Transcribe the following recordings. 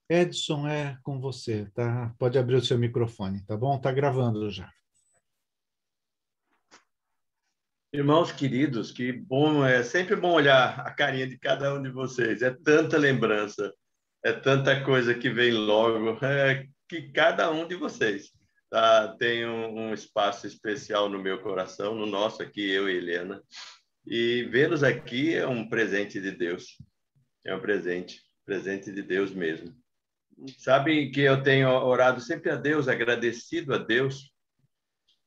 Edson, é com você, tá? Pode abrir o seu microfone, tá bom? Tá gravando já. Irmãos queridos, que bom, é sempre bom olhar a carinha de cada um de vocês. É tanta lembrança, é tanta coisa que vem logo, que cada um de vocês tem um espaço especial no meu coração, no nosso aqui, eu e Helena. E vê-los aqui é um presente de Deus, é um presente de Deus mesmo. Sabem que eu tenho orado sempre a Deus, agradecido a Deus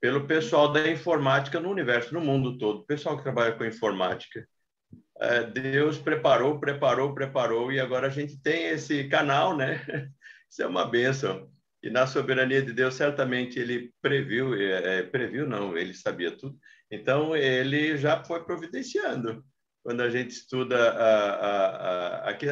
pelo pessoal da informática no universo, no mundo todo, o pessoal que trabalha com informática. Deus preparou, e agora a gente tem esse canal, né? Isso é uma bênção. E na soberania de Deus, certamente ele previu não, ele sabia tudo. Então, ele já foi providenciando. Quando a gente estuda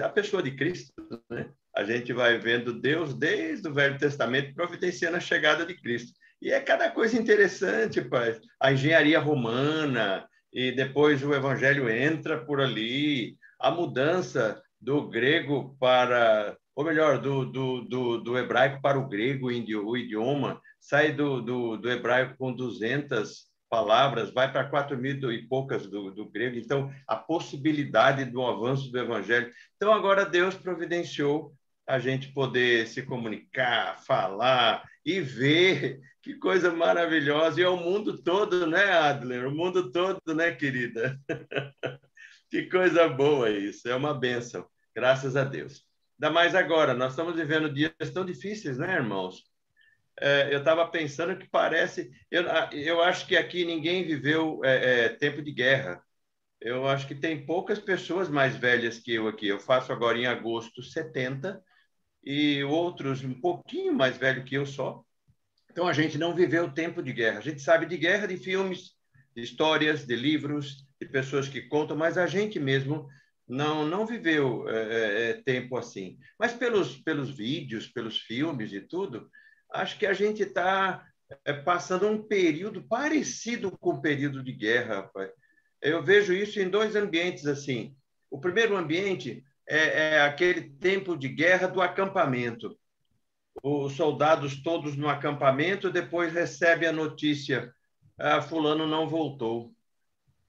a pessoa de Cristo, né? A gente vai vendo Deus, desde o Velho Testamento, providenciando a chegada de Cristo. E é cada coisa interessante, pai. A engenharia romana, e depois o evangelho entra por ali, a mudança do grego para, ou melhor, do hebraico para o grego, o idioma, sai do hebraico com 200 palavras, vai para 4.000 e poucas do grego. Então, a possibilidade do avanço do evangelho. Então, agora Deus providenciou a gente poder se comunicar, falar e ver. Que coisa maravilhosa. E é o mundo todo, né, Adler? O mundo todo, né, querida? Que coisa boa isso. É uma bênção. Graças a Deus. Ainda mais agora. Nós estamos vivendo dias tão difíceis, né, irmãos? Eu estava pensando que parece... Eu acho que aqui ninguém viveu tempo de guerra. Eu acho que tem poucas pessoas mais velhas que eu aqui. Eu faço agora em agosto 70 e outros um pouquinho mais velho que eu só. Então, a gente não viveu tempo de guerra. A gente sabe de guerra, de filmes, de histórias, de livros, de pessoas que contam, mas a gente mesmo não viveu tempo assim. Mas pelos vídeos, pelos filmes e tudo, acho que a gente está passando um período parecido com o período de guerra, rapaz. Eu vejo isso em dois ambientes assim. O primeiro ambiente é aquele tempo de guerra do acampamento. Os soldados todos no acampamento, depois recebe a notícia, fulano não voltou.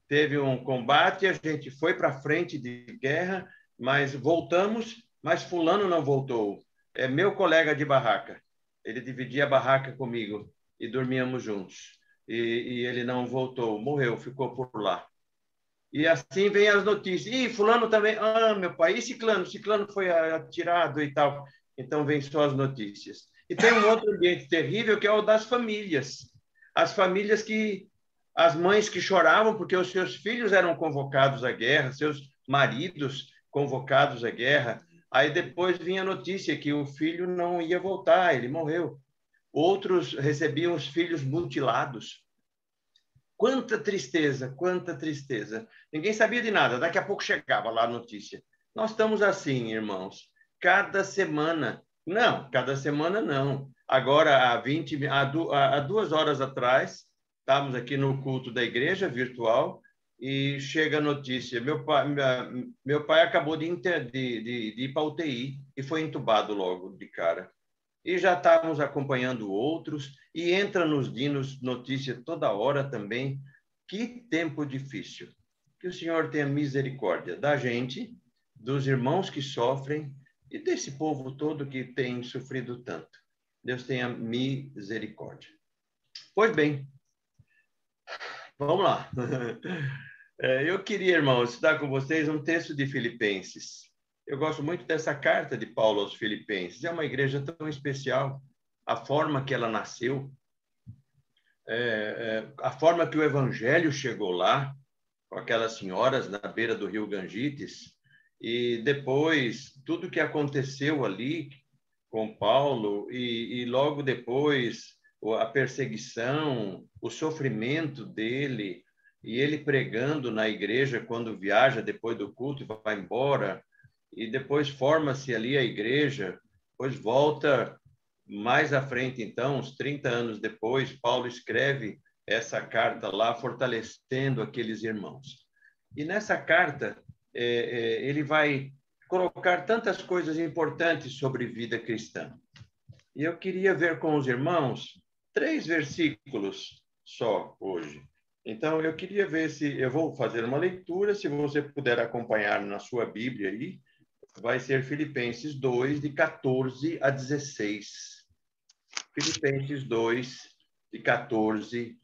Teve um combate, a gente foi para frente de guerra, mas voltamos, mas fulano não voltou. É meu colega de barraca. Ele dividia a barraca comigo e dormíamos juntos. E ele não voltou, morreu, ficou por lá. E assim vem as notícias. E fulano também, meu pai, e ciclano foi atirado e tal. Então vem só as notícias. E tem um outro ambiente terrível que é o das famílias. As famílias as mães que choravam porque os seus filhos eram convocados à guerra, seus maridos convocados à guerra. Aí depois vinha a notícia que o filho não ia voltar, ele morreu. Outros recebiam os filhos mutilados. Quanta tristeza, quanta tristeza. Ninguém sabia de nada. Daqui a pouco chegava lá a notícia. Nós estamos assim, irmãos. Cada semana. Não, cada semana não. Agora, há 2 horas atrás, estávamos aqui no culto da igreja virtual e chega a notícia. Meu pai acabou de ir para a UTI e foi entubado logo de cara. E já estávamos acompanhando outros, e entra nos dinos notícia toda hora também. Que tempo difícil. Que o Senhor tenha misericórdia da gente, dos irmãos que sofrem e desse povo todo que tem sofrido tanto. Deus tenha misericórdia. Pois bem, vamos lá. Eu queria, irmãos, estudar com vocês um texto de Filipenses. Eu gosto muito dessa carta de Paulo aos Filipenses. É uma igreja tão especial. A forma que ela nasceu, a forma que o evangelho chegou lá, com aquelas senhoras na beira do rio Gangites, e depois tudo que aconteceu ali com Paulo, e logo depois a perseguição, o sofrimento dele, e ele pregando na igreja quando viaja depois do culto e vai embora, e depois forma-se ali a igreja, depois volta mais à frente, então, uns 30 anos depois, Paulo escreve essa carta lá, fortalecendo aqueles irmãos. E nessa carta, ele vai colocar tantas coisas importantes sobre vida cristã. E eu queria ver com os irmãos 3 versículos só hoje. Então, eu queria ver se eu vou fazer uma leitura, se você puder acompanhar na sua Bíblia aí, vai ser Filipenses 2, de 14 a 16. Filipenses 2, de 14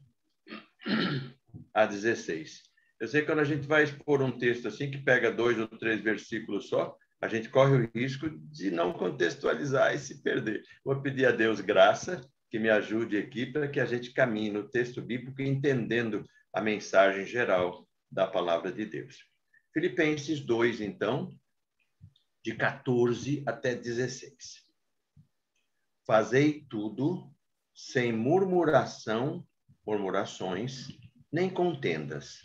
a 16. Eu sei que quando a gente vai expor um texto assim, que pega 2 ou 3 versículos só, a gente corre o risco de não contextualizar e se perder. Vou pedir a Deus graça, que me ajude aqui, para que a gente caminhe no texto bíblico entendendo a mensagem geral da palavra de Deus. Filipenses 2, então, de 14 até 16. Fazei tudo sem murmurações, nem contendas,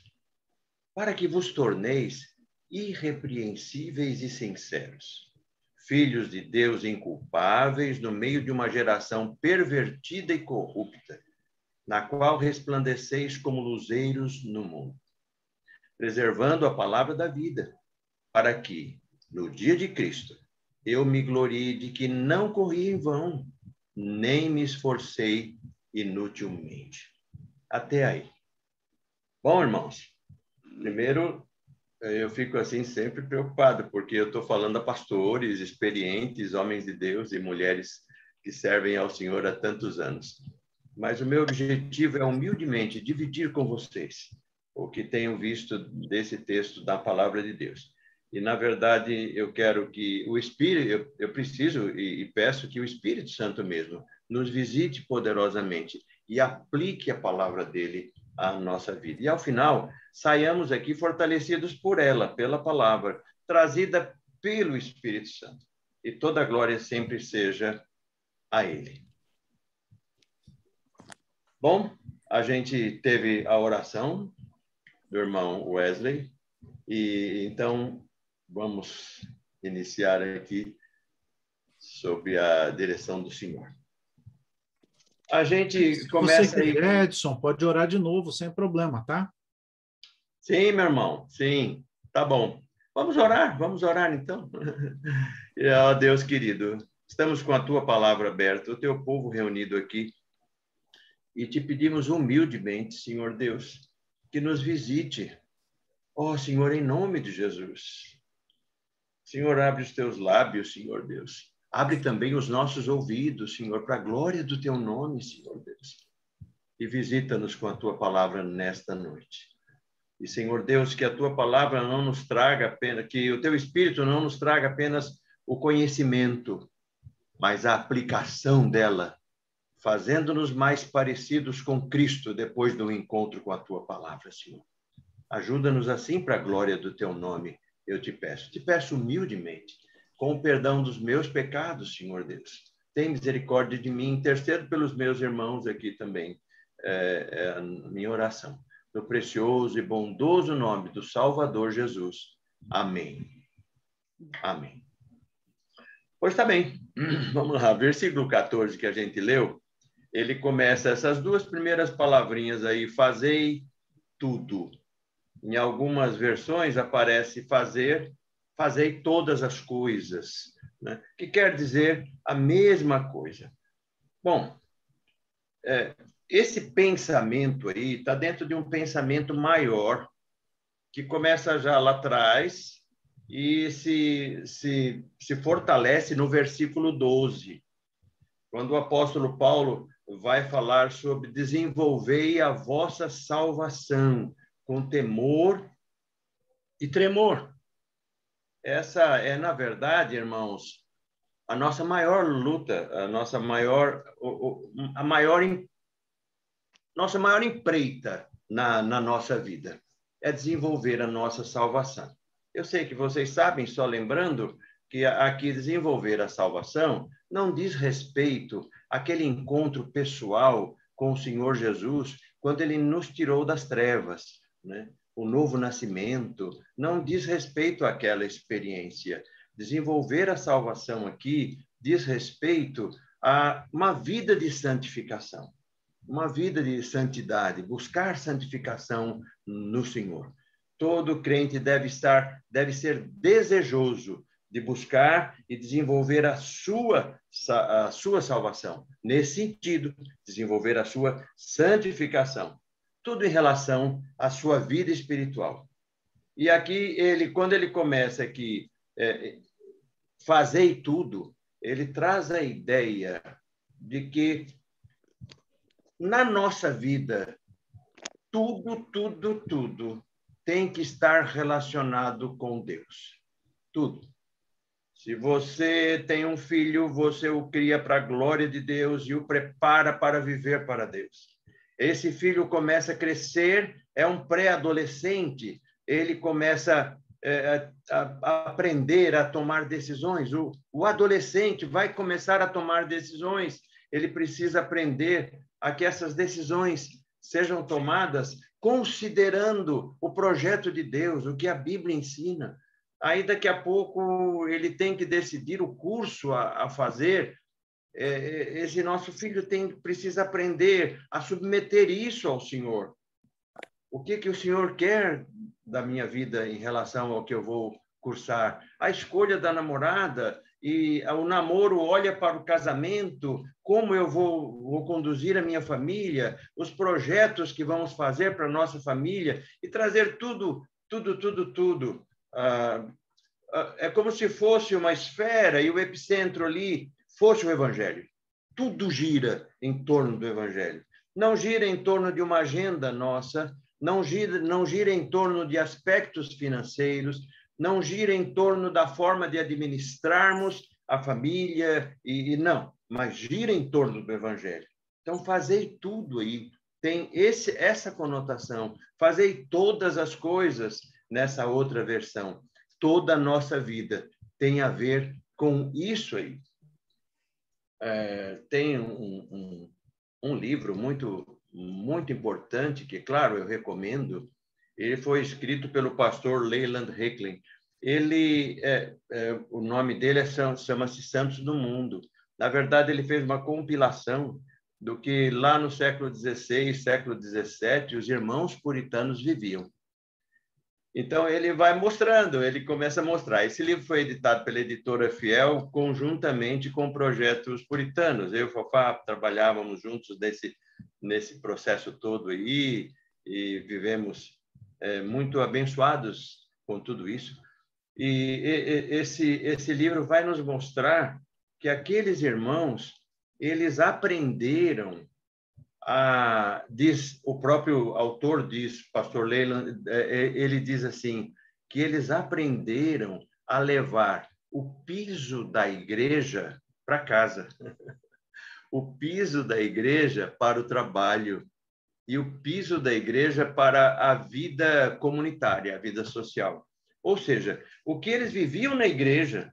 para que vos torneis irrepreensíveis e sinceros, filhos de Deus inculpáveis no meio de uma geração pervertida e corrupta, na qual resplandeceis como luzeiros no mundo, preservando a palavra da vida, para que, no dia de Cristo, eu me glorie de que não corri em vão, nem me esforcei inutilmente. Até aí. Bom, irmãos, primeiro, eu fico assim sempre preocupado, porque eu estou falando a pastores experientes, homens de Deus e mulheres que servem ao Senhor há tantos anos. Mas o meu objetivo é humildemente dividir com vocês o que tenho visto desse texto da palavra de Deus. E, na verdade, eu quero que o Espírito, eu preciso e peço que o Espírito Santo mesmo nos visite poderosamente e aplique a palavra dele à nossa vida. E, ao final, saiamos aqui fortalecidos por ela, pela palavra, trazida pelo Espírito Santo. E toda a glória sempre seja a ele. Bom, a gente teve a oração do irmão Wesley, e então vamos iniciar aqui sob a direção do Senhor. A gente começa aí... Se você quiser, Edson, pode orar de novo, sem problema, tá? Sim, meu irmão, sim, tá bom. Vamos orar então. Ó Deus querido, estamos com a tua palavra aberta, o teu povo reunido aqui, e te pedimos humildemente, Senhor Deus, que nos visite. Ó Senhor, em nome de Jesus. Senhor, abre os teus lábios, Senhor Deus. Abre também os nossos ouvidos, Senhor, para a glória do teu nome, Senhor Deus. E visita-nos com a tua palavra nesta noite. E, Senhor Deus, que a tua palavra não nos traga apenas, que o teu Espírito não nos traga apenas o conhecimento, mas a aplicação dela, fazendo-nos mais parecidos com Cristo depois do encontro com a tua palavra, Senhor. Ajuda-nos assim para a glória do teu nome, eu te peço. Te peço humildemente, com o perdão dos meus pecados, Senhor Deus. Tem misericórdia de mim, intercedo pelos meus irmãos aqui também, a minha oração. No precioso e bondoso nome do Salvador Jesus. Amém. Amém. Pois tá bem. Vamos lá. Versículo 14 que a gente leu, ele começa essas 2 primeiras palavrinhas aí, fazei tudo. Em algumas versões aparece fazei todas as coisas, né? Que quer dizer a mesma coisa. Bom, esse pensamento aí está dentro de um pensamento maior, que começa já lá atrás e se fortalece no versículo 12, quando o apóstolo Paulo vai falar sobre desenvolvei a vossa salvação com temor e tremor. Essa é, na verdade, irmãos, a nossa maior luta, nossa maior empreita na nossa vida, é desenvolver a nossa salvação. Eu sei que vocês sabem, só lembrando, que aqui desenvolver a salvação não diz respeito àquele encontro pessoal com o Senhor Jesus, quando ele nos tirou das trevas, né? O novo nascimento, não diz respeito àquela experiência. Desenvolver a salvação aqui diz respeito a uma vida de santificação, uma vida de santidade, buscar santificação no Senhor. Todo crente deve ser desejoso de buscar e desenvolver a sua salvação. Nesse sentido, desenvolver a sua santificação. Tudo em relação à sua vida espiritual. E aqui, quando ele começa aqui, fazei tudo, ele traz a ideia de que na nossa vida, tudo tem que estar relacionado com Deus. Tudo. Se você tem um filho, você o cria para a glória de Deus e o prepara para viver para Deus. Esse filho começa a crescer, é um pré-adolescente, ele começa a aprender a tomar decisões. O adolescente vai começar a tomar decisões, ele precisa aprender a que essas decisões sejam tomadas considerando o projeto de Deus, o que a Bíblia ensina. Aí, daqui a pouco, ele tem que decidir o curso a fazer. Esse nosso filho precisa aprender a submeter isso ao Senhor. O que o Senhor quer da minha vida em relação ao que eu vou cursar? A escolha da namorada e o namoro olha para o casamento, como eu vou conduzir a minha família, os projetos que vamos fazer para a nossa família e trazer tudo. É como se fosse uma esfera e o epicentro ali fosse o Evangelho. Tudo gira em torno do Evangelho. Não gira em torno de uma agenda nossa, não gira em torno de aspectos financeiros, não gira em torno da forma de administrarmos a família, não, mas gira em torno do Evangelho. Então, fazei tudo aí. Tem essa conotação. Fazei todas as coisas nessa outra versão. Toda a nossa vida tem a ver com isso aí. Tem um livro muito importante, que, claro, eu recomendo. Ele foi escrito pelo pastor Leland Hicklin. O nome dele chama-se Santos do Mundo. Na verdade, ele fez uma compilação do que lá no século XVI, século XVII, os irmãos puritanos viviam. Então, ele vai mostrando, ele começa a mostrar. Esse livro foi editado pela editora Fiel, conjuntamente com projetos puritanos. Eu e o Fofá trabalhávamos juntos nesse processo todo aí, e vivemos muito abençoados com tudo isso. E esse livro vai nos mostrar que aqueles irmãos, eles aprenderam o próprio autor diz, pastor Leland, ele diz assim, que eles aprenderam a levar o piso da igreja para casa, o piso da igreja para o trabalho e o piso da igreja para a vida comunitária, a vida social. Ou seja, o que eles viviam na igreja,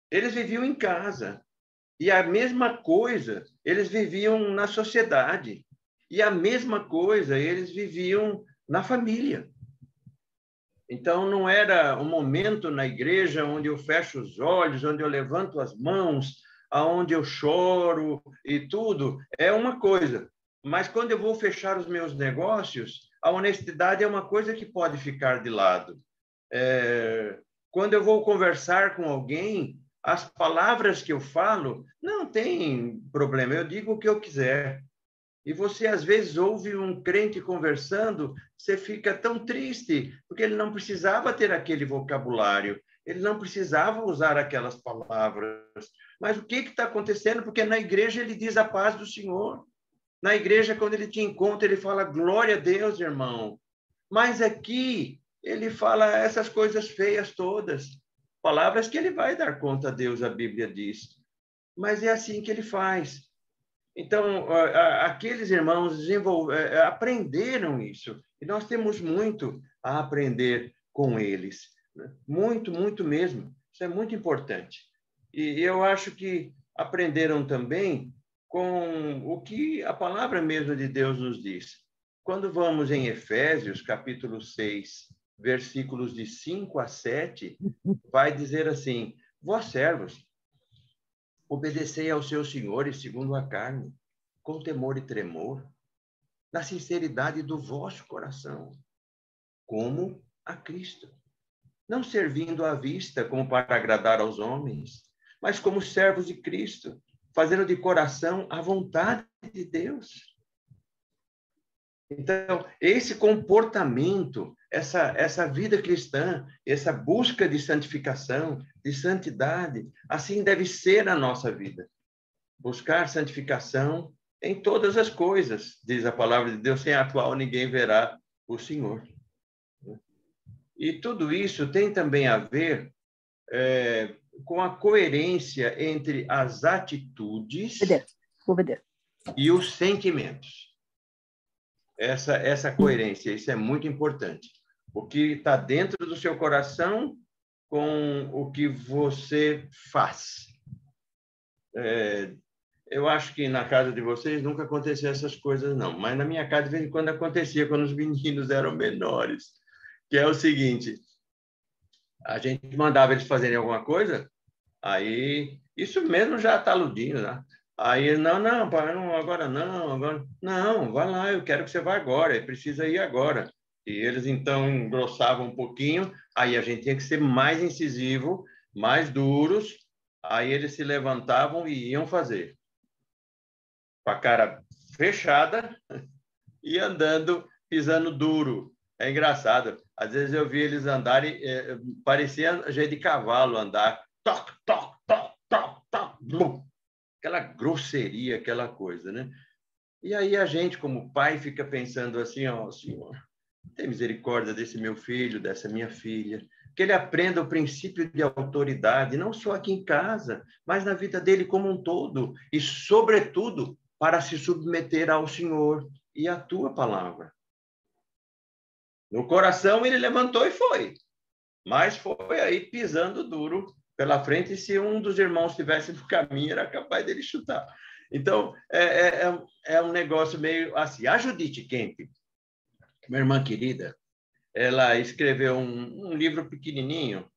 eles viviam em casa. E a mesma coisa eles viviam na sociedade. E a mesma coisa eles viviam na família. Então, não era um momento na igreja onde eu fecho os olhos, onde eu levanto as mãos, aonde eu choro e tudo. É uma coisa. Mas quando eu vou fechar os meus negócios, a honestidade é uma coisa que pode ficar de lado. Quando eu vou conversar com alguém, as palavras que eu falo não tem problema, eu digo o que eu quiser. E você, às vezes, ouve um crente conversando, você fica tão triste, porque ele não precisava ter aquele vocabulário, ele não precisava usar aquelas palavras. Mas o que está acontecendo? Porque na igreja ele diz a paz do Senhor. Na igreja, quando ele te encontra, ele fala, glória a Deus, irmão. Mas aqui, ele fala essas coisas feias todas. Palavras que ele vai dar conta a Deus, a Bíblia diz. Mas é assim que ele faz. Então, aqueles irmãos aprenderam isso. E nós temos muito a aprender com eles. Muito, muito mesmo. Isso é muito importante. E eu acho que aprenderam também com o que a palavra mesmo de Deus nos diz. Quando vamos em Efésios, capítulo 6, versículos de 5 a 7, vai dizer assim, vós servos, obedecei aos seus senhores segundo a carne, com temor e tremor, na sinceridade do vosso coração, como a Cristo, não servindo à vista como para agradar aos homens, mas como servos de Cristo, fazendo de coração a vontade de Deus. Então, esse comportamento, essa vida cristã, essa busca de santificação, de santidade, assim deve ser a nossa vida. Buscar santificação em todas as coisas, diz a palavra de Deus, sem a qual ninguém verá o Senhor. E tudo isso tem também a ver com a coerência entre as atitudes e os sentimentos. Essa coerência, isso é muito importante. O que está dentro do seu coração com o que você faz. Eu acho que na casa de vocês nunca aconteceu essas coisas, não. Mas na minha casa, de vez em quando, acontecia quando os meninos eram menores. Que é o seguinte, a gente mandava eles fazerem alguma coisa, aí, isso mesmo já está aludindo, né? Aí, não, pai, não, agora. Não, vai lá, eu quero que você vá agora, precisa ir agora. E eles, então, engrossavam um pouquinho, aí a gente tinha que ser mais incisivo, mais duros, aí eles se levantavam e iam fazer. Com a cara fechada e andando, pisando duro. É engraçado. Às vezes eu vi eles andarem, parecia jeito de cavalo andar. Toc, toc, toc, toc, toc. Blum. Aquela grosseria, aquela coisa, né? E aí a gente, como pai, fica pensando assim, ó, Senhor, tem misericórdia desse meu filho, dessa minha filha, que ele aprenda o princípio de autoridade, não só aqui em casa, mas na vida dele como um todo, e, sobretudo, para se submeter ao Senhor e à tua palavra. No coração ele levantou e foi, mas foi aí pisando duro pela frente, e se um dos irmãos estivesse no caminho, era capaz dele chutar. Então, é um negócio meio assim. A Judith Kemp, minha irmã querida, ela escreveu um livro pequenininho,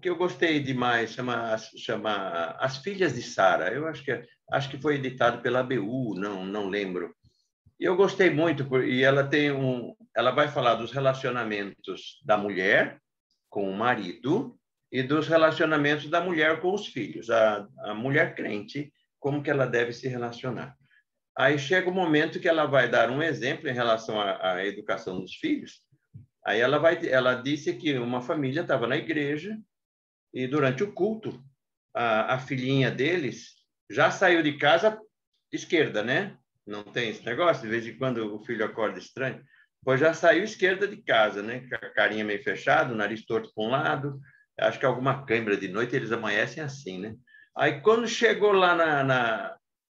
que eu gostei demais, chama As Filhas de Sara. Eu acho que foi editado pela ABU, não lembro. E eu gostei muito, e ela vai falar dos relacionamentos da mulher com o marido e dos relacionamentos da mulher com os filhos, a mulher crente, como que ela deve se relacionar. Aí chega o momento que ela vai dar um exemplo em relação à educação dos filhos. Aí ela disse que uma família estava na igreja e durante o culto, a filhinha deles já saiu de casa esquerda, né? Não tem esse negócio? De vez em quando o filho acorda estranho. Pois já saiu esquerda de casa, né? Com a carinha meio fechada, o nariz torto para um lado. Acho que alguma cãibra de noite, eles amanhecem assim, né? Aí, quando chegou lá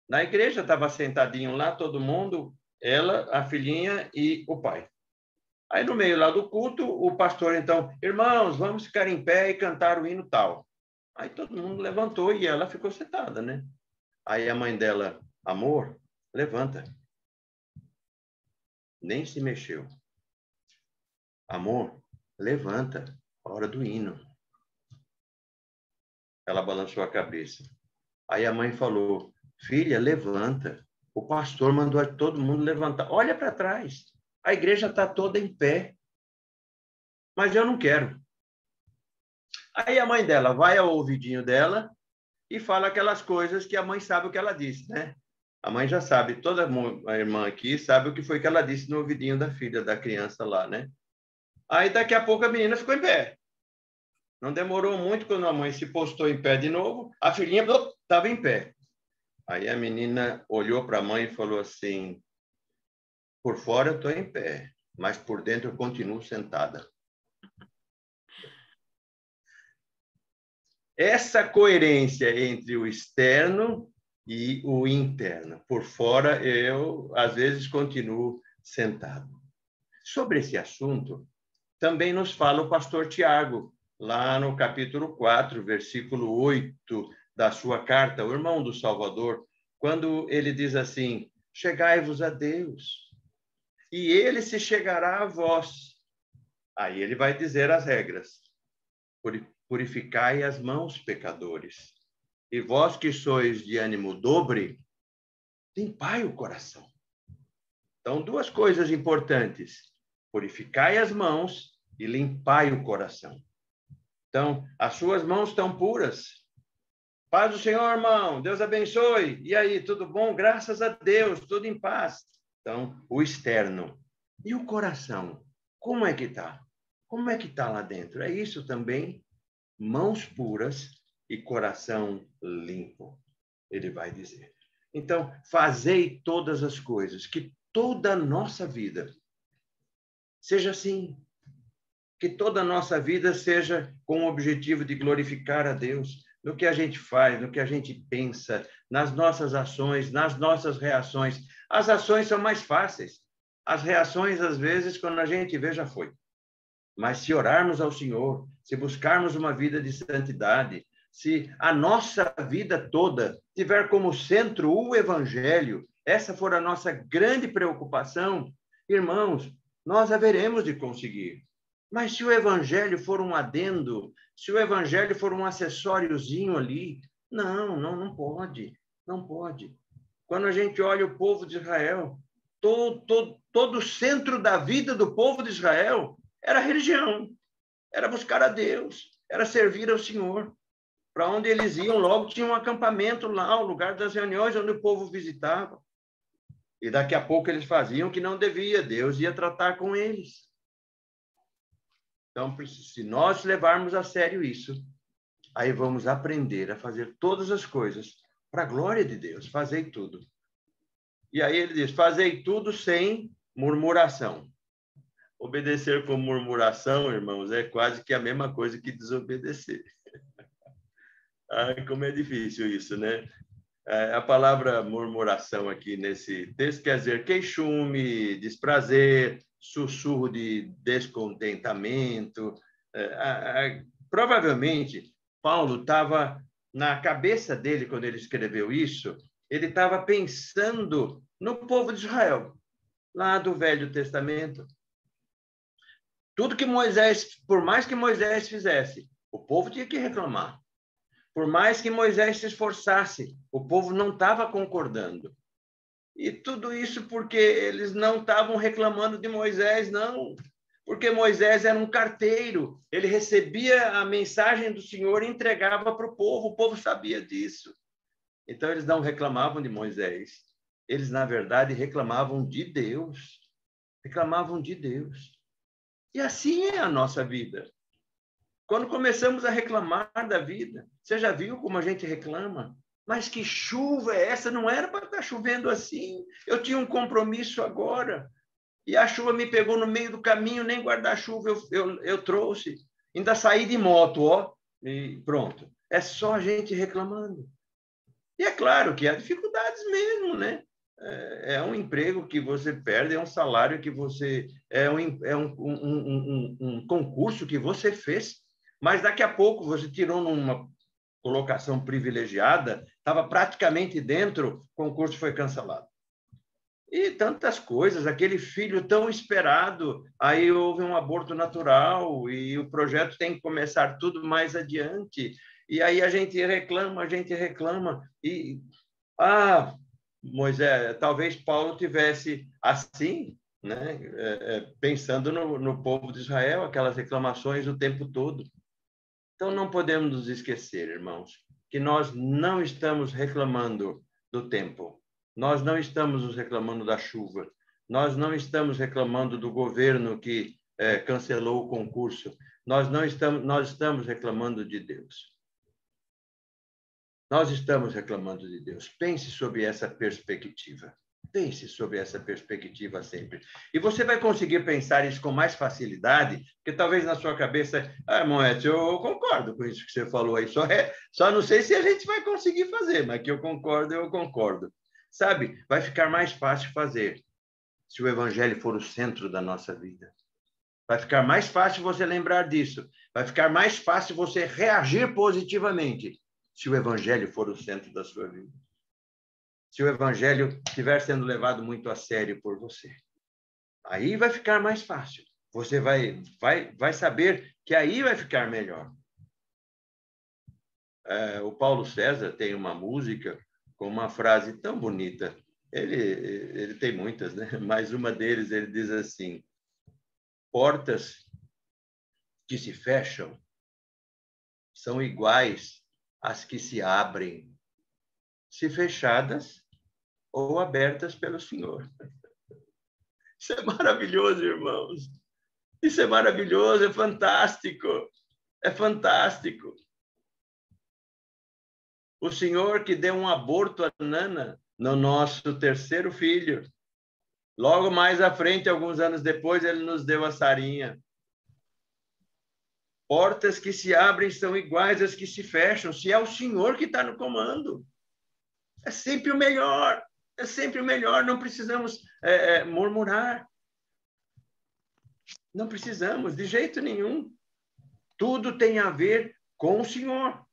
na igreja, estava sentadinho lá, todo mundo, ela, a filhinha e o pai. Aí, no meio lá do culto, o pastor, então, irmãos, vamos ficar em pé e cantar o hino tal. Aí todo mundo levantou e ela ficou sentada, né? Aí a mãe dela, amor, levanta. Nem se mexeu. Amor, levanta. Hora do hino. Ela balançou a cabeça. Aí a mãe falou, filha, levanta. O pastor mandou todo mundo levantar. Olha para trás. A igreja está toda em pé. Mas eu não quero. Aí a mãe dela vai ao ouvidinho dela e fala aquelas coisas que a mãe sabe o que ela disse, né? A mãe já sabe, toda a irmã aqui sabe o que foi que ela disse no ouvidinho da filha, da criança lá, né? Aí daqui a pouco a menina ficou em pé. Não demorou muito, quando a mãe se postou em pé de novo, a filhinha estava em pé. Aí a menina olhou para a mãe e falou assim, por fora eu estou em pé, mas por dentro eu continuo sentada. Essa coerência entre o externo e o interno. Por fora, eu, às vezes, continuo sentado. Sobre esse assunto, também nos fala o pastor Tiago, lá no capítulo 4, versículo 8 da sua carta, o irmão do Salvador, quando ele diz assim, chegai-vos a Deus, e ele se chegará a vós. Aí ele vai dizer as regras. Purificai as mãos, pecadores. E vós que sois de ânimo dobre, limpai o coração. Então, duas coisas importantes. Purificai as mãos e limpai o coração. Então, as suas mãos estão puras. Paz do Senhor, irmão. Deus abençoe. E aí, tudo bom? Graças a Deus, tudo em paz. Então, o externo. E o coração? Como é que está? Como é que está lá dentro? É isso também. Mãos puras e coração limpo, ele vai dizer. Então, fazei todas as coisas, que toda a nossa vida seja assim. Que toda a nossa vida seja com o objetivo de glorificar a Deus, no que a gente faz, no que a gente pensa, nas nossas ações, nas nossas reações. As ações são mais fáceis. As reações, às vezes, quando a gente vê, já foi. Mas se orarmos ao Senhor, se buscarmos uma vida de santidade, se a nossa vida toda tiver como centro o Evangelho, essa for a nossa grande preocupação, irmãos, nós haveremos de conseguir. Mas se o Evangelho for um adendo, se o Evangelho for um acessóriozinho ali, não pode, não pode. Quando a gente olha o povo de Israel, todo o centro da vida do povo de Israel era religião, era buscar a Deus, era servir ao Senhor. Para onde eles iam, logo tinha um acampamento lá, o lugar das reuniões onde o povo visitava. E daqui a pouco eles faziam o que não devia, Deus ia tratar com eles. Então, se nós levarmos a sério isso, aí vamos aprender a fazer todas as coisas para a glória de Deus, fazei tudo. E aí ele diz, fazei tudo sem murmuração. Obedecer com murmuração, irmãos, é quase que a mesma coisa que desobedecer. Ai, como é difícil isso, né? A palavra murmuração aqui nesse texto quer dizer queixume, desprazer, sussurro de descontentamento. Provavelmente, Paulo estava na cabeça dele, quando ele escreveu isso, ele estava pensando no povo de Israel, lá do Velho Testamento. Tudo que Moisés, por mais que Moisés fizesse, o povo tinha que reclamar. Por mais que Moisés se esforçasse, o povo não estava concordando. E tudo isso porque eles não estavam reclamando de Moisés, não. Porque Moisés era um carteiro. Ele recebia a mensagem do Senhor e entregava para o povo sabia disso. Então, eles não reclamavam de Moisés. Eles, na verdade, reclamavam de Deus. Reclamavam de Deus. E assim é a nossa vida. Quando começamos a reclamar da vida, você já viu como a gente reclama? Mas que chuva é essa? Não era para estar chovendo assim. Eu tinha um compromisso agora. E a chuva me pegou no meio do caminho, nem guarda-chuva eu trouxe. Ainda saí de moto, ó, e pronto. É só a gente reclamando. E é claro que há dificuldades mesmo, né? É um emprego que você perde, é um salário que você... É um concurso que você fez, mas daqui a pouco você tirou numa colocação privilegiada, estava praticamente dentro, o concurso foi cancelado. E tantas coisas, aquele filho tão esperado, aí houve um aborto natural e o projeto tem que começar tudo mais adiante. E aí a gente reclama. E, Moisés, talvez Paulo tivesse assim, né? Pensando no povo de Israel, aquelas reclamações o tempo todo. Então, não podemos nos esquecer, irmãos, que nós não estamos reclamando do tempo, nós não estamos nos reclamando da chuva, nós não estamos reclamando do governo que cancelou o concurso, nós estamos reclamando de Deus. Nós estamos reclamando de Deus. Pense sobre essa perspectiva. Pense sobre essa perspectiva sempre. E você vai conseguir pensar isso com mais facilidade, porque talvez na sua cabeça, irmão Edson, eu concordo com isso que você falou aí, só não sei se a gente vai conseguir fazer, mas que eu concordo. Sabe, vai ficar mais fácil fazer se o evangelho for o centro da nossa vida. Vai ficar mais fácil você lembrar disso. Vai ficar mais fácil você reagir positivamente se o evangelho for o centro da sua vida. Se o evangelho estiver sendo levado muito a sério por você. Aí vai ficar mais fácil. Você vai saber que aí vai ficar melhor. O Paulo César tem uma música com uma frase tão bonita. Ele tem muitas, né? Mas uma deles, ele diz assim: portas que se fecham são iguais às que se abrem, se fechadas ou abertas pelo Senhor. Isso é maravilhoso, irmãos. Isso é maravilhoso, é fantástico. É fantástico. O Senhor que deu um aborto a Nana no nosso terceiro filho. Logo mais à frente, alguns anos depois, ele nos deu a Sarinha. Portas que se abrem são iguais às que se fecham, se é o Senhor que está no comando. É sempre o melhor. É sempre o melhor. Não precisamos murmurar. Não precisamos, de jeito nenhum. Tudo tem a ver com o Senhor.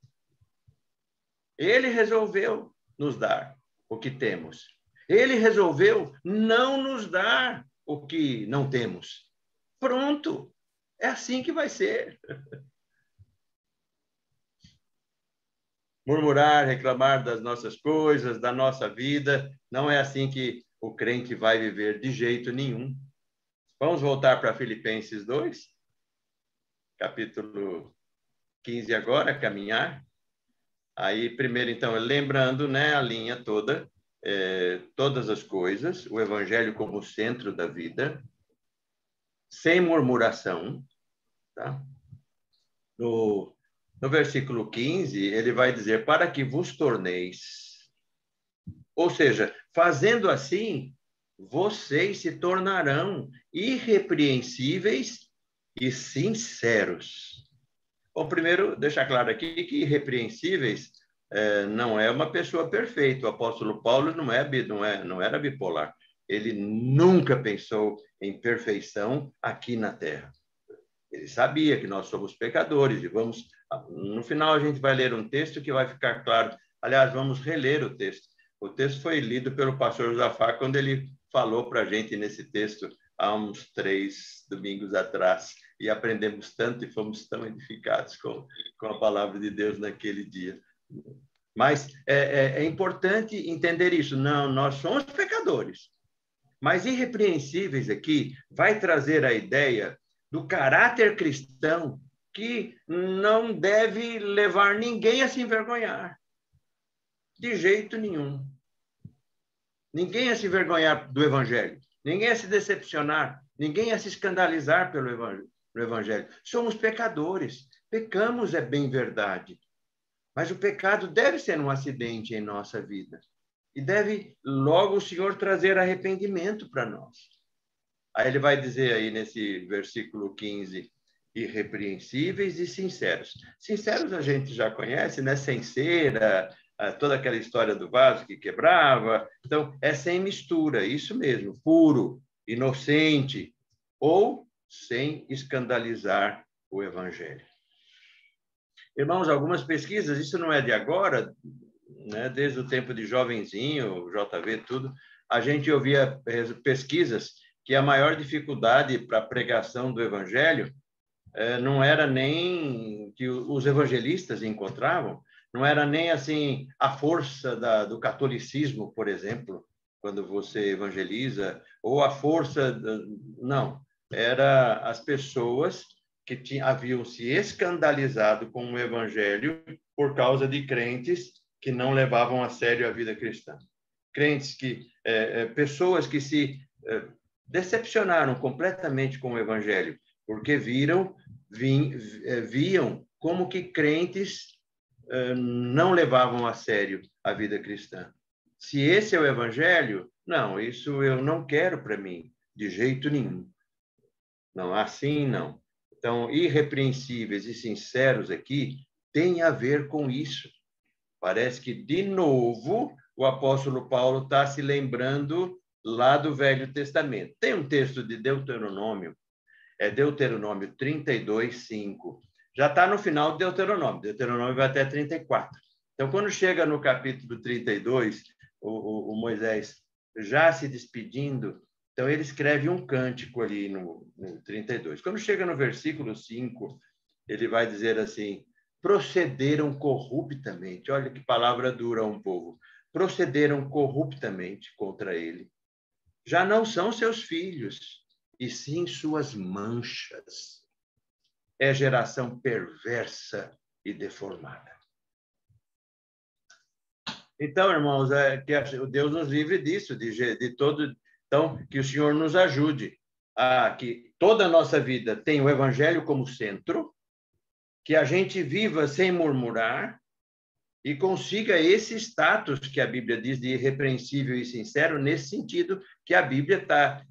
Ele resolveu nos dar o que temos. Ele resolveu não nos dar o que não temos. Pronto. É assim que vai ser. Murmurar, reclamar das nossas coisas, da nossa vida, não é assim que o crente vai viver de jeito nenhum. Vamos voltar para Filipenses 2, capítulo 15 agora, caminhar. Aí, primeiro, então, lembrando, né, a linha toda, todas as coisas, o evangelho como centro da vida, sem murmuração, tá? No versículo 15, ele vai dizer, para que vos torneis. Ou seja, fazendo assim, vocês se tornarão irrepreensíveis e sinceros. Bom, primeiro, deixar claro aqui que irrepreensíveis não é uma pessoa perfeita. O apóstolo Paulo não era bipolar. Ele nunca pensou em perfeição aqui na Terra. Ele sabia que nós somos pecadores e no final a gente vai ler um texto que vai ficar claro. Aliás, vamos reler o texto. O texto foi lido pelo pastor Josafá quando ele falou para a gente nesse texto há uns 3 domingos atrás e aprendemos tanto e fomos tão edificados com a palavra de Deus naquele dia. Mas é importante entender isso. Não, nós somos pecadores. Mas irrepreensíveis aqui vai trazer a ideia do caráter cristão que não deve levar ninguém a se envergonhar. De jeito nenhum. Ninguém a se envergonhar do Evangelho. Ninguém a se decepcionar. Ninguém a se escandalizar pelo Evangelho. Somos pecadores. Pecamos, é bem verdade. Mas o pecado deve ser um acidente em nossa vida. E deve logo o Senhor trazer arrependimento para nós. Aí ele vai dizer aí nesse versículo 15, irrepreensíveis e sinceros. Sinceros a gente já conhece, né? Sem cera, toda aquela história do vaso que quebrava. Então, é sem mistura, isso mesmo, puro, inocente, ou sem escandalizar o Evangelho. Irmãos, algumas pesquisas, isso não é de agora, né? Desde o tempo de jovenzinho, JV, tudo, a gente ouvia pesquisas que a maior dificuldade para a pregação do Evangelho não era nem que os evangelistas encontravam, não era nem assim a força do catolicismo, por exemplo, quando você evangeliza, ou a força... Não, era as pessoas que haviam se escandalizado com o Evangelho por causa de crentes que não levavam a sério a vida cristã. Crentes pessoas que se decepcionaram completamente com o Evangelho, porque viam como que crentes não levavam a sério a vida cristã. Se esse é o Evangelho, não, isso eu não quero para mim, de jeito nenhum. Não, assim não. Então, irrepreensíveis e sinceros aqui tem a ver com isso. Parece que, de novo, o apóstolo Paulo está se lembrando lá do Velho Testamento. Tem um texto de Deuteronômio, Deuteronômio 32, 5. Já está no final de Deuteronômio. Deuteronômio vai até 34. Então, quando chega no capítulo 32, o Moisés já se despedindo, então ele escreve um cântico ali no 32. Quando chega no versículo 5, ele vai dizer assim, procederam corruptamente. Olha que palavra dura um povo. Procederam corruptamente contra ele. Já não são seus filhos, e sim suas manchas. É geração perversa e deformada. Então, irmãos, que Deus nos livre disso, de todo. Então, que o Senhor nos ajude a que toda a nossa vida tenha o Evangelho como centro, que a gente viva sem murmurar e consiga esse status que a Bíblia diz de irrepreensível e sincero, nesse sentido que a Bíblia está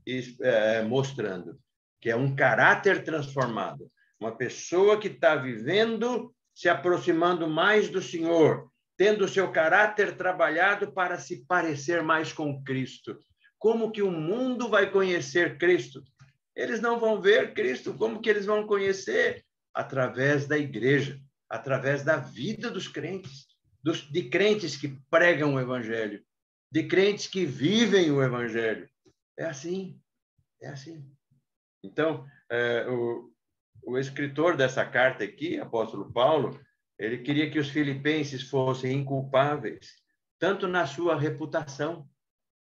mostrando, que é um caráter transformado, uma pessoa que está vivendo, se aproximando mais do Senhor, tendo o seu caráter trabalhado para se parecer mais com Cristo. Como que o mundo vai conhecer Cristo? Eles não vão ver Cristo. Como que eles vão conhecer? Através da igreja, através da vida dos crentes, de crentes que pregam o Evangelho, de crentes que vivem o Evangelho. É assim, é assim. Então, o escritor dessa carta aqui, apóstolo Paulo, ele queria que os filipenses fossem inculpáveis, tanto na sua reputação,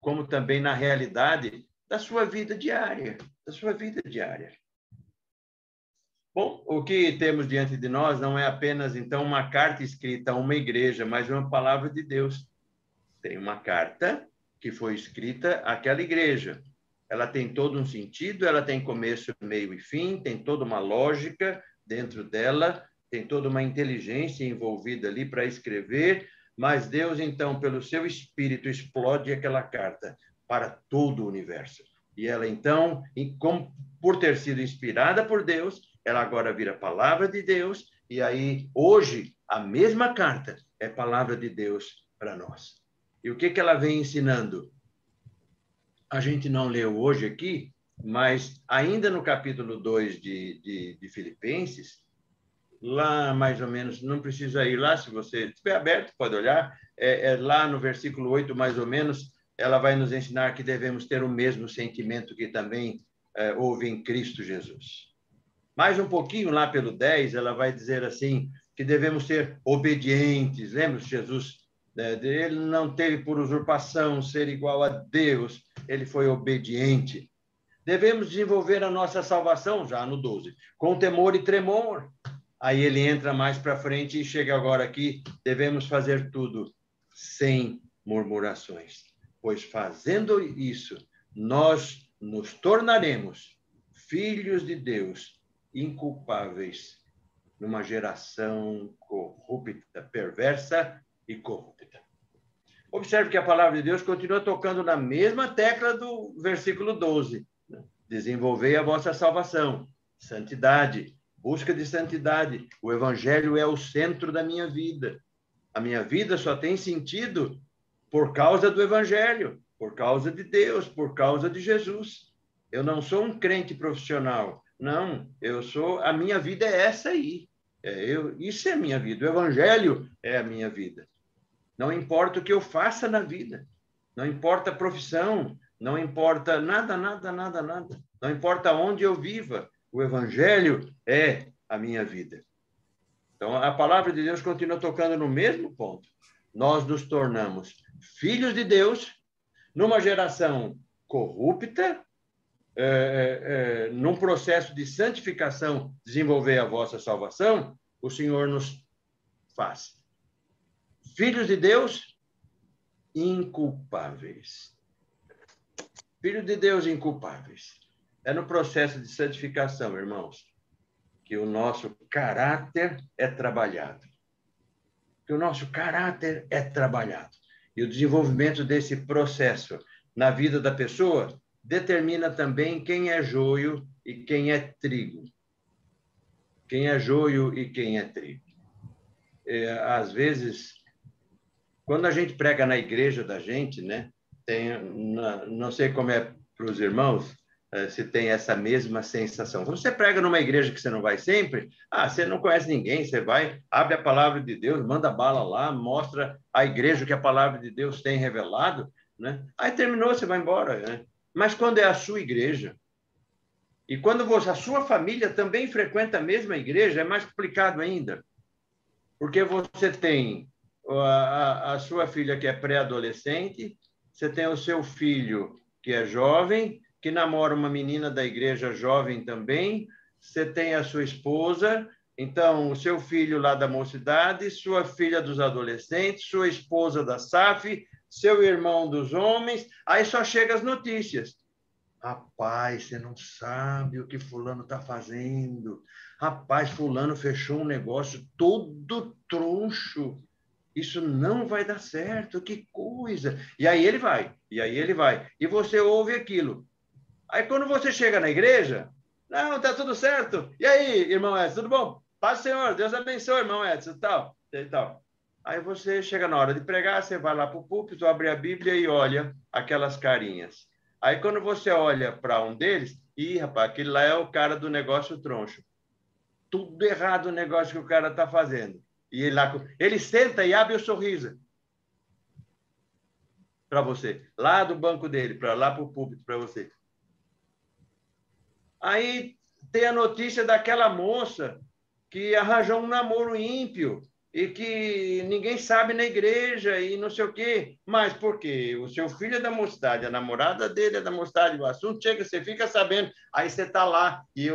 como também na realidade da sua vida diária, da sua vida diária. Bom, o que temos diante de nós não é apenas, então, uma carta escrita a uma igreja, mas uma palavra de Deus. Tem uma carta que foi escrita àquela igreja. Ela tem todo um sentido, ela tem começo, meio e fim, tem toda uma lógica dentro dela, tem toda uma inteligência envolvida ali para escrever, mas Deus, então, pelo seu Espírito, explode aquela carta para todo o universo. E ela, então, por ter sido inspirada por Deus, ela agora vira palavra de Deus, e aí, hoje, a mesma carta é palavra de Deus para nós. E o que ela vem ensinando? A gente não leu hoje aqui, mas ainda no capítulo 2 de Filipenses, lá mais ou menos, não precisa ir lá, se você estiver aberto, pode olhar, lá no versículo 8, mais ou menos, ela vai nos ensinar que devemos ter o mesmo sentimento que também houve em Cristo Jesus. Mais um pouquinho lá pelo 10, ela vai dizer assim, que devemos ser obedientes. Lembra que Jesus, ele não teve por usurpação ser igual a Deus, ele foi obediente. Devemos desenvolver a nossa salvação, já no 12, com temor e tremor. Aí ele entra mais para frente e chega agora aqui, devemos fazer tudo sem murmurações, pois fazendo isso, nós nos tornaremos filhos de Deus, inculpáveis, numa geração corrupta, perversa e corrupta. Observe que a palavra de Deus continua tocando na mesma tecla do versículo 12. Desenvolvei a vossa salvação, santidade, busca de santidade. O Evangelho é o centro da minha vida. A minha vida só tem sentido por causa do Evangelho, por causa de Deus, por causa de Jesus. Eu não sou um crente profissional. Não, a minha vida é essa aí. Isso é a minha vida. O Evangelho é a minha vida. Não importa o que eu faça na vida. Não importa a profissão. Não importa nada. Não importa onde eu viva. O Evangelho é a minha vida. Então, a palavra de Deus continua tocando no mesmo ponto. Nós nos tornamos filhos de Deus numa geração corrupta, num processo de santificação, desenvolver a vossa salvação, o Senhor nos faz filhos de Deus inculpáveis. Filhos de Deus inculpáveis. É no processo de santificação, irmãos, que o nosso caráter é trabalhado. Que o nosso caráter é trabalhado. E o desenvolvimento desse processo na vida da pessoa determina também quem é joio e quem é trigo. Quem é joio e quem é trigo. Às vezes, quando a gente prega na igreja da gente, né, não sei como é para os irmãos, se tem essa mesma sensação. Quando você prega numa igreja que você não vai sempre, você não conhece ninguém, você vai, abre a palavra de Deus, manda bala lá, mostra à igreja o que a palavra de Deus tem revelado, né? Aí terminou, você vai embora, né? Mas quando é a sua igreja, e quando a sua família também frequenta a mesma igreja, é mais complicado ainda, porque você tem a sua filha que é pré-adolescente, você tem o seu filho que é jovem, que namora uma menina da igreja jovem também, você tem a sua esposa, Então, o seu filho lá da mocidade, sua filha dos adolescentes, sua esposa da SAF, seu irmão dos homens, aí só chega as notícias. Rapaz, você não sabe o que fulano está fazendo. Rapaz, fulano fechou um negócio todo troncho. Isso não vai dar certo, que coisa. E aí ele vai, e aí ele vai. E você ouve aquilo. Aí quando você chega na igreja, não, tá tudo certo. E aí, irmão Edson, tudo bom? Paz, Senhor, Deus abençoe, irmão Edson, tal, e tal. Aí você chega na hora de pregar, você vai lá para o púlpito, abre a Bíblia e olha aquelas carinhas. Aí quando você olha para um deles, rapaz, aquele lá é o cara do negócio troncho. Tudo errado o negócio que o cara está fazendo. E ele senta e abre o sorriso para você, lá do banco dele, para lá para o púlpito, para você. Aí tem a notícia daquela moça que arranjou um namoro ímpio e que ninguém sabe na igreja e não sei o quê. Mas por quê? O seu filho é da mocidade, a namorada dele é da mocidade, o assunto chega, você fica sabendo, aí você está lá e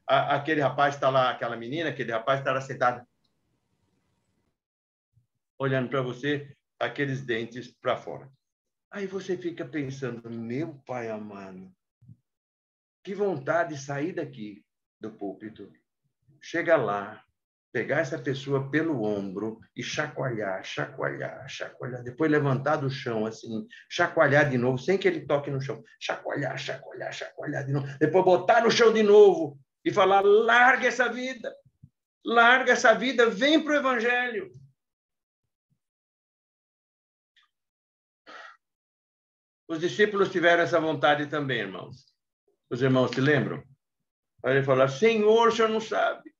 aquele rapaz está lá, aquela menina, aquele rapaz está lá sentado, olhando para você, aqueles dentes para fora. Aí você fica pensando, meu pai amado, que vontade de sair daqui do púlpito, chegar lá, pegar essa pessoa pelo ombro e chacoalhar, chacoalhar, chacoalhar, depois levantar do chão, assim, chacoalhar de novo, sem que ele toque no chão, chacoalhar, chacoalhar, chacoalhar de novo, depois botar no chão de novo e falar, larga essa vida, vem para o Evangelho. Os discípulos tiveram essa vontade também, irmãos. Os irmãos se lembram? Aí ele falou, Senhor, o senhor não sabe.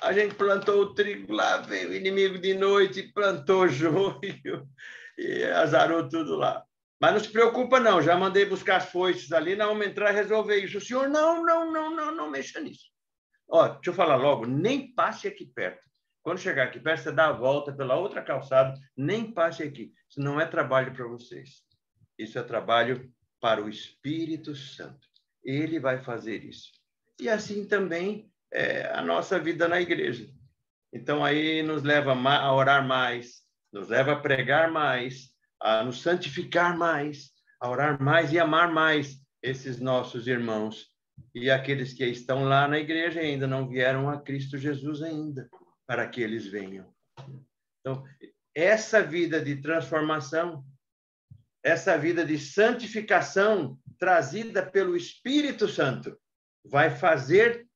A gente plantou o trigo lá, veio o inimigo de noite, plantou joio e azarou tudo lá. Mas não se preocupa, não. Já mandei buscar as foices ali, nós vamos entrar e resolver isso. O senhor, não mexa nisso. Ó, deixa eu falar logo, nem passe aqui perto. Quando chegar aqui perto, você dá a volta pela outra calçada, nem passe aqui. Isso não é trabalho para vocês. Isso é trabalho para o Espírito Santo. Ele vai fazer isso. E assim também a nossa vida na igreja. Então, aí nos leva a orar mais, nos leva a pregar mais, a nos santificar mais, a orar mais e amar mais esses nossos irmãos e aqueles que estão lá na igreja e ainda não vieram a Cristo Jesus ainda, para que eles venham. Então, essa vida de transformação, essa vida de santificação trazida pelo Espírito Santo, vai fazer,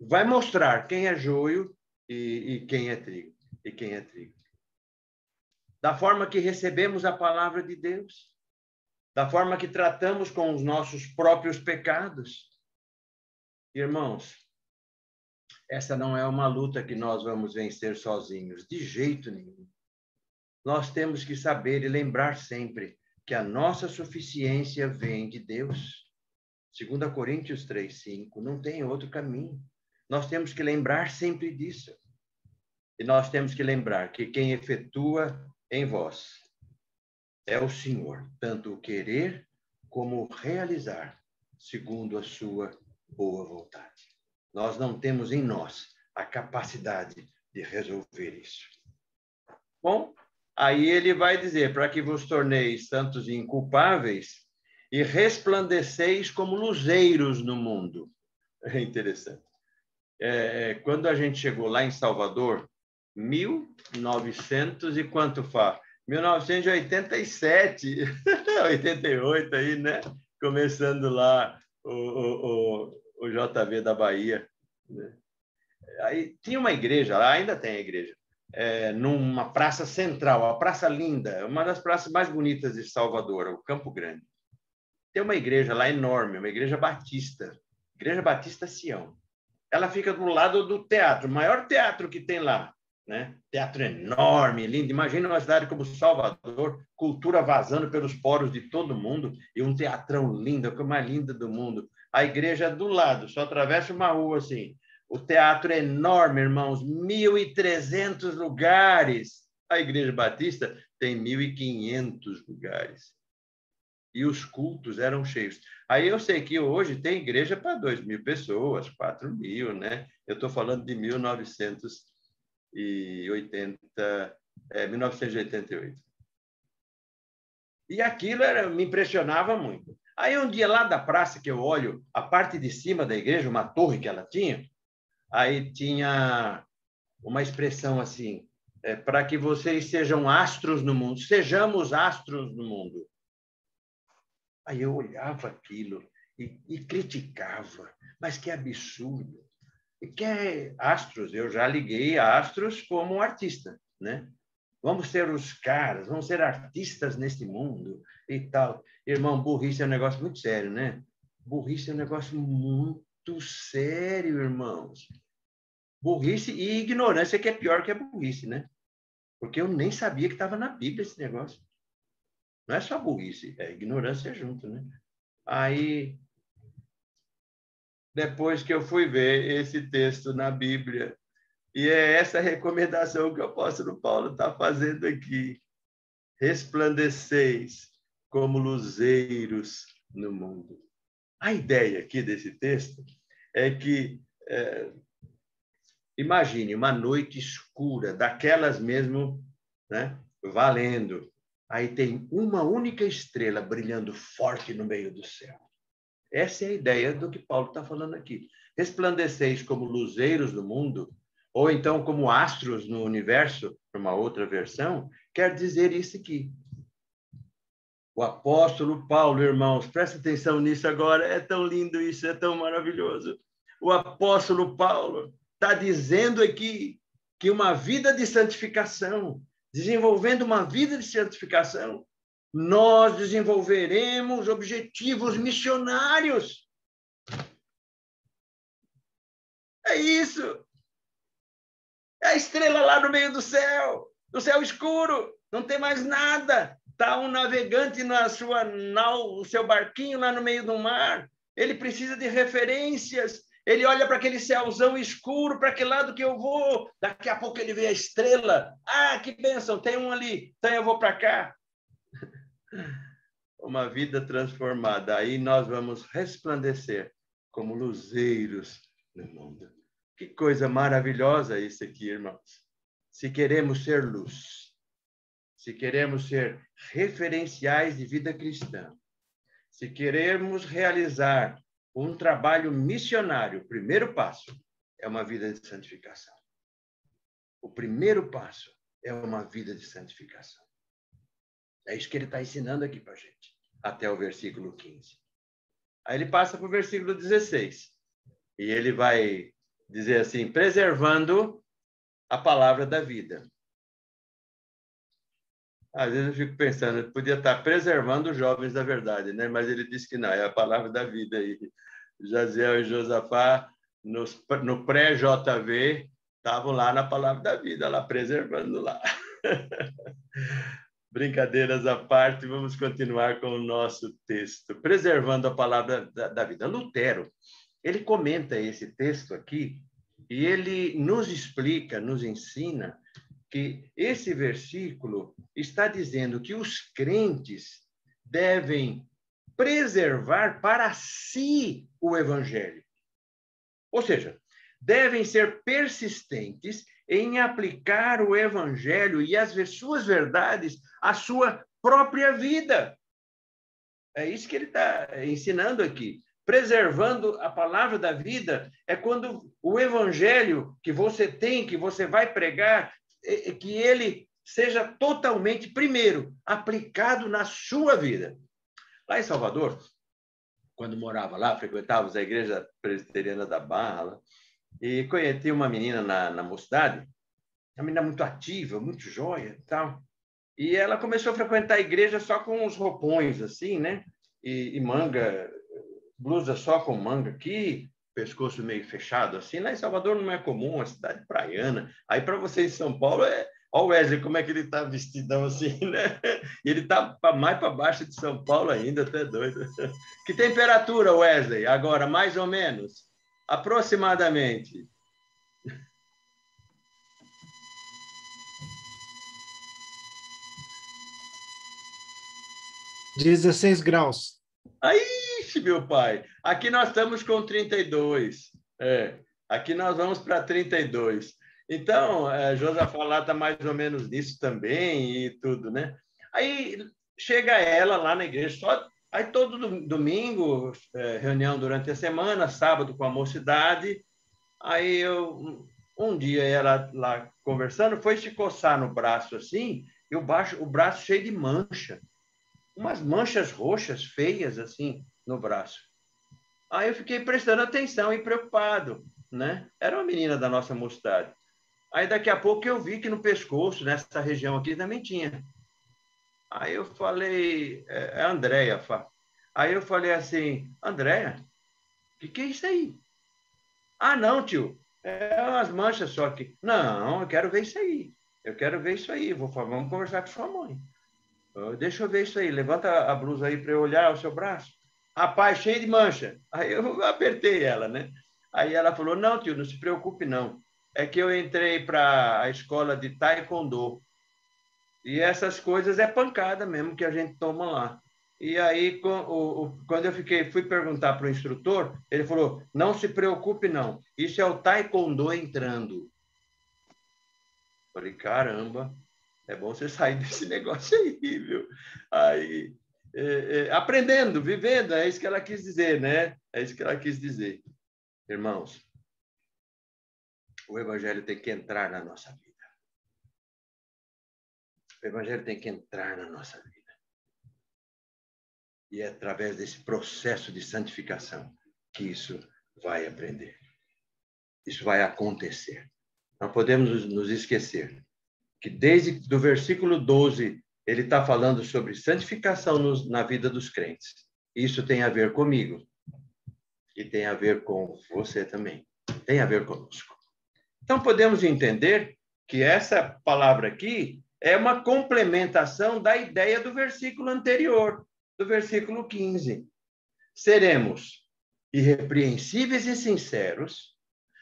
vai mostrar quem é joio e quem é trigo. Da forma que recebemos a palavra de Deus, da forma que tratamos com os nossos próprios pecados. Irmãos, essa não é uma luta que nós vamos vencer sozinhos, de jeito nenhum. Nós temos que saber e lembrar sempre que a nossa suficiência vem de Deus. 2 Coríntios 3:5, não tem outro caminho. Nós temos que lembrar sempre disso. E nós temos que lembrar que quem efetua em vós é o Senhor, tanto o querer como o realizar, segundo a sua boa vontade. Nós não temos em nós a capacidade de resolver isso. Bom, aí ele vai dizer, para que vos torneis santos e inculpáveis e resplandeceis como luzeiros no mundo. É interessante. Quando a gente chegou lá em Salvador, 1900 e quanto faz? 1987, 88 aí, né? Começando lá o JV da Bahia. Né? Aí tinha uma igreja lá, ainda tem a igreja, numa praça central, a Praça Linda, uma das praças mais bonitas de Salvador, o Campo Grande. Tem uma igreja lá enorme, uma igreja batista, Igreja Batista Sião. Ela fica do lado do teatro, o maior teatro que tem lá, né? Teatro enorme, lindo. Imagina uma cidade como Salvador, cultura vazando pelos poros de todo mundo e um teatrão lindo, a coisa mais linda do mundo. A igreja do lado, só atravessa uma rua assim. O teatro é enorme, irmãos, 1.300 lugares. A Igreja Batista tem 1.500 lugares. e os cultos eram cheios. Aí eu sei que hoje tem igreja para 2.000 pessoas, 4.000, né? Eu estou falando de 1988. E aquilo me impressionava muito. Aí um dia lá da praça que eu olho a parte de cima da igreja, uma torre que ela tinha, aí tinha uma expressão assim, para que vocês sejam astros no mundo, sejamos astros no mundo. Aí eu olhava aquilo e criticava, mas que absurdo. E que astros, eu já liguei a astros como artista, né? Vamos ser os caras, vamos ser artistas neste mundo e tal. Irmão, burrice é um negócio muito sério, né? Burrice é um negócio muito sério, irmãos. Burrice e ignorância, que é pior que a burrice, né? Porque eu nem sabia que estava na Bíblia esse negócio. Não é só burrice, é ignorância junto, né? Aí, depois que eu fui ver esse texto na Bíblia, e é essa recomendação que o apóstolo Paulo está fazendo aqui. Resplandeceis como luzeiros no mundo. A ideia aqui desse texto é que, imagine uma noite escura, daquelas mesmo, né, valendo. Aí tem uma única estrela brilhando forte no meio do céu. Essa é a ideia do que Paulo está falando aqui. Resplandeceis como luzeiros do mundo, ou então como astros no universo, numa outra versão, quer dizer isso aqui. O apóstolo Paulo, irmãos, presta atenção nisso agora, é tão lindo isso, é tão maravilhoso. O apóstolo Paulo está dizendo aqui que uma vida de santificação, desenvolvendo uma vida de santificação, nós desenvolveremos objetivos missionários. É isso. É a estrela lá no meio do céu escuro, não tem mais nada. Está um navegante na sua nau, o seu barquinho lá no meio do mar. Ele precisa de referências. Ele olha para aquele céuzão escuro, para que lado que eu vou? Daqui a pouco ele vê a estrela. Ah, que bênção, tem um ali, então eu vou para cá. Uma vida transformada. Aí nós vamos resplandecer como luzeiros no mundo. Que coisa maravilhosa isso aqui, irmãos. Se queremos ser luz, se queremos ser referenciais de vida cristã, se queremos realizar um trabalho missionário, o primeiro passo é uma vida de santificação. O primeiro passo é uma vida de santificação. É isso que ele está ensinando aqui para a gente, até o versículo 15. Aí ele passa para o versículo 16, e ele vai dizer assim, preservando a palavra da vida. Às vezes eu fico pensando, ele podia estar preservando os jovens da verdade, né? Mas ele disse que não, é a palavra da vida aí. Jaziel e Josafá, no pré-JV, estavam lá na palavra da vida, lá preservando lá. Brincadeiras à parte, vamos continuar com o nosso texto. Preservando a palavra da vida. Lutero, ele comenta esse texto aqui e ele nos explica, nos ensina que esse versículo está dizendo que os crentes devem preservar para si o evangelho. Ou seja, devem ser persistentes em aplicar o evangelho e as suas verdades à sua própria vida. É isso que ele está ensinando aqui. Preservando a palavra da vida é quando o evangelho que você tem, que você vai pregar, que ele seja totalmente, primeiro, aplicado na sua vida. Lá em Salvador, quando morava lá, frequentávamos a igreja presbiteriana da Barra, lá, e conheci uma menina na mocidade, uma menina muito ativa, muito joia e tal. E ela começou a frequentar a igreja só com os roupões, assim, né? E manga, blusa só com manga aqui, pescoço meio fechado, assim. Lá em Salvador não é comum, uma cidade praiana. Aí, para vocês em São Paulo, Olha o Wesley, como é que ele está vestidão assim, né? Ele está mais para baixo de São Paulo ainda, até doido. Que temperatura, Wesley, agora, mais ou menos? Aproximadamente. 16 graus. Aí, meu pai, aqui nós estamos com 32. Aqui nós vamos para 32. Então, Josafá lá está mais ou menos nisso também e tudo, né? Aí chega ela lá na igreja, aí todo domingo, reunião durante a semana, sábado com a mocidade. Aí um dia ela lá conversando, foi se coçar no braço assim, e o braço cheio de mancha. Umas manchas roxas feias assim no braço. Aí eu fiquei prestando atenção e preocupado, né? Era uma menina da nossa mocidade. Aí daqui a pouco eu vi que no pescoço, nessa região aqui, também tinha. Aí eu falei, é a Andréia. Aí eu falei assim, Andréia, o que é isso aí? Ah, não, tio, é umas manchas só que... Não, eu quero ver isso aí. Eu quero ver isso aí. Vamos conversar com sua mãe. Deixa eu ver isso aí. Levanta a blusa aí para eu olhar o seu braço. Rapaz, cheio de mancha. Aí eu apertei ela, né? Aí ela falou, não, tio, não se preocupe, não. É que eu entrei para a escola de Taekwondo. E essas coisas é pancada mesmo que a gente toma lá. E aí, quando eu fui perguntar para o instrutor, ele falou, não se preocupe, não. Isso é o Taekwondo entrando. Falei, caramba, é bom você sair desse negócio aí, viu? Aí, aprendendo, vivendo, é isso que ela quis dizer, né? É isso que ela quis dizer. Irmãos, o evangelho tem que entrar na nossa vida. O evangelho tem que entrar na nossa vida. E é através desse processo de santificação que isso vai aprender. Isso vai acontecer. Não podemos nos esquecer que desde do versículo 12, ele está falando sobre santificação na vida dos crentes. Isso tem a ver comigo. E tem a ver com você também. Tem a ver conosco. Então, podemos entender que essa palavra aqui é uma complementação da ideia do versículo anterior, do versículo 15. Seremos irrepreensíveis e sinceros,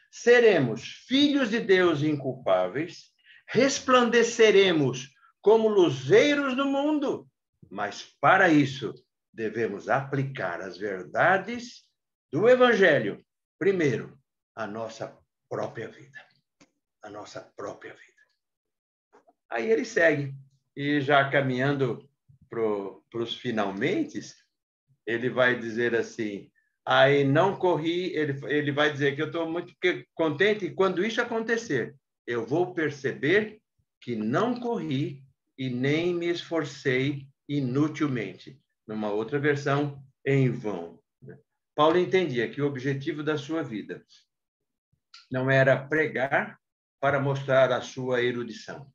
seremos filhos de Deus inculpáveis, resplandeceremos como luzeiros no mundo, mas para isso devemos aplicar as verdades do Evangelho, primeiro, à nossa própria vida. A nossa própria vida. Aí ele segue, e já caminhando para os finalmente, ele vai dizer assim, aí não corri, ele vai dizer que eu estou muito contente e quando isso acontecer, eu vou perceber que não corri e nem me esforcei inutilmente. Numa outra versão, em vão. Paulo entendia que o objetivo da sua vida não era pregar para mostrar a sua erudição.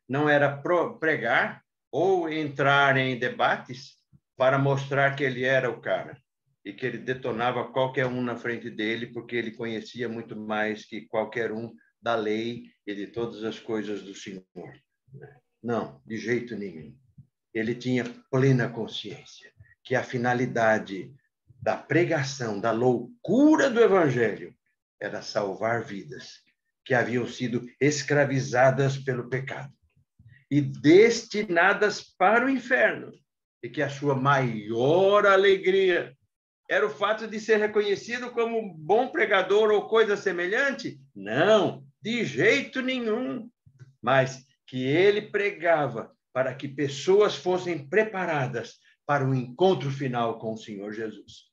Não era pregar ou entrar em debates para mostrar que ele era o cara e que ele detonava qualquer um na frente dele porque ele conhecia muito mais que qualquer um da lei e de todas as coisas do Senhor. Não, de jeito nenhum. Ele tinha plena consciência que a finalidade da pregação, da loucura do Evangelho, era salvar vidas que haviam sido escravizadas pelo pecado e destinadas para o inferno, e que a sua maior alegria era o fato de ser reconhecido como um bom pregador ou coisa semelhante? Não, de jeito nenhum. Mas que ele pregava para que pessoas fossem preparadas para o encontro final com o Senhor Jesus.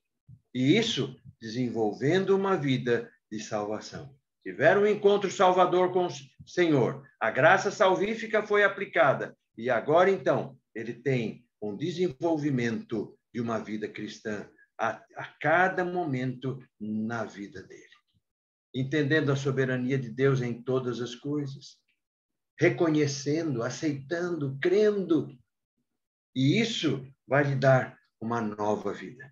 E isso desenvolvendo uma vida de salvação. Tiveram um encontro salvador com o Senhor. A graça salvífica foi aplicada. E agora, então, ele tem um desenvolvimento de uma vida cristã a cada momento na vida dele. Entendendo a soberania de Deus em todas as coisas. Reconhecendo, aceitando, crendo. E isso vai lhe dar uma nova vida.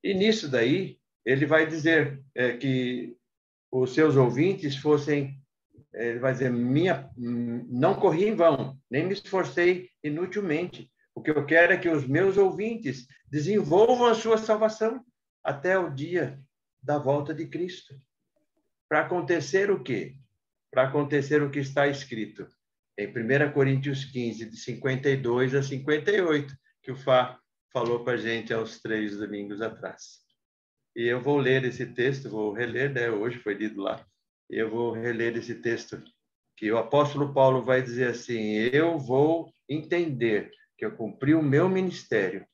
E nisso daí, ele vai dizer que os seus ouvintes fossem, ele vai dizer, não corri em vão, nem me esforcei inutilmente. O que eu quero é que os meus ouvintes desenvolvam a sua salvação até o dia da volta de Cristo. Para acontecer o quê? Para acontecer o que está escrito. em 1 Coríntios 15, de 52 a 58, que o Fá falou para a gente há uns 3 domingos atrás. E eu vou ler esse texto, vou reler, né? Hoje foi lido lá, e eu vou reler esse texto, que o apóstolo Paulo vai dizer assim: eu vou entender que eu cumpri o meu ministério